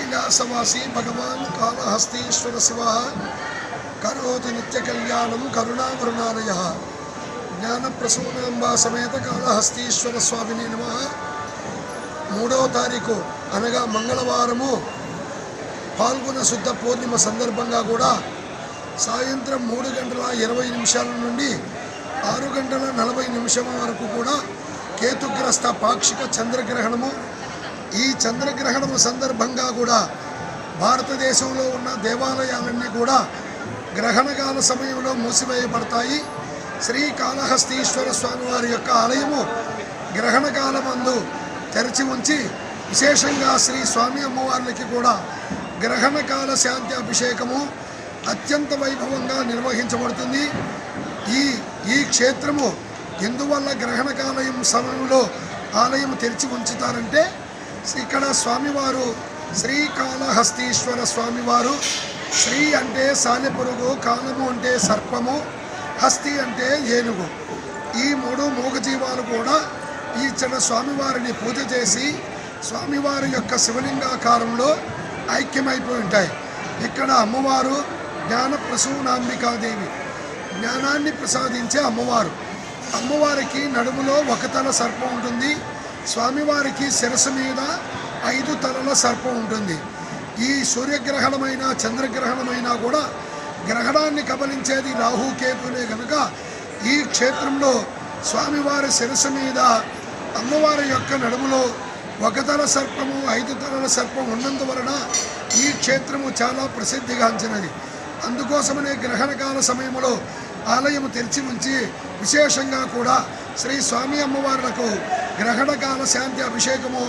कैलासवासी भगवान कालहस्तीश्वर शिव करोति नित्य कल्याणं करुणावरुणालयः ज्ञानप्रसूनांबा समेत कालहस्तीश्वर स्वामिने नमः। 3వ తారీఖు అనగా మంగళవారము పాల్గొన శుద్ధ పూర్ణిమ సందర్భంగా కూడా సాయంత్రం 3:20 నుండి 6:40 వరకు కూడా కేతుగ్రస్త పాక్షిక చంద్రగ్రహణము. ఈ చంద్రగ్రహణము సందర్భంగా కూడా భారతదేశంలో ఉన్న దేవాలయాలన్నీ కూడా గ్రహణకాల సమయంలో మూసివేయబడతాయి. శ్రీకాళహస్తీశ్వర స్వామివారి యొక్క ఆలయము గ్రహణకాలమందు తెరిచి ఉంచి విశేషంగా శ్రీ స్వామి అమ్మవార్లకి కూడా గ్రహణకాల శాంతి అభిషేకము అత్యంత వైభవంగా నిర్వహించబడుతుంది. ఈ క్షేత్రము ఎందువల్ల గ్రహణకాలయం సమయంలో ఆలయం తెరిచి ఉంచుతారంటే, ఇక్కడ స్వామివారు శ్రీకాళహస్తీశ్వర స్వామివారు, శ్రీ అంటే సాలెపురుగు, కాలము అంటే సర్పము, హస్తి అంటే ఏనుగు. ఈ 3 మూగజీవాలు కూడా ఈ స్వామివారిని పూజ చేసి స్వామివారి యొక్క శివలింగాకారంలో ఐక్యమైపోయి ఉంటాయి. ఇక్కడ అమ్మవారు జ్ఞాన ప్రసూనాంబికాదేవి, జ్ఞానాన్ని ప్రసాదించే అమ్మవారు. అమ్మవారికి నడుములో 1 తల సర్పం ఉంటుంది, స్వామివారికి శిరస్సు మీద 5 తలల సర్పం ఉంటుంది. ఈ సూర్యగ్రహణమైన చంద్రగ్రహణమైనా కూడా గ్రహణాన్ని కబలించేది రాహుకేతులే కనుక ఈ క్షేత్రంలో స్వామివారి శిరస్సు మీద అమ్మవారి యొక్క నడుములో 1 తల సర్పము 5 తలల సర్పం ఉన్నందువలన ఈ క్షేత్రము చాలా ప్రసిద్ధిగాంచినది. అందుకోసమనే గ్రహణకాల సమయంలో ఆలయము తెరిచి ఉంచి విశేషంగా కూడా శ్రీ స్వామి అమ్మవార్లకు గ్రహణకాల శాంతి అభిషేకము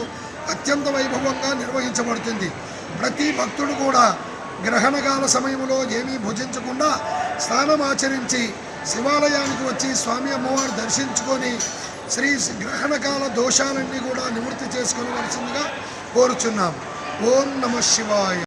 అత్యంత వైభవంగా నిర్వహించబడుతుంది. ప్రతి భక్తుడు కూడా గ్రహణకాల సమయంలో ఏమీ భుజించకుండా స్నానమాచరించి శివాలయానికి వచ్చి స్వామి అమ్మవారు దర్శించుకొని శ్రీ గ్రహణకాల దోషాలన్నీ కూడా నివృత్తి చేసుకోవలసిందిగా కోరుచున్నాం. ఓం నమః శివాయ.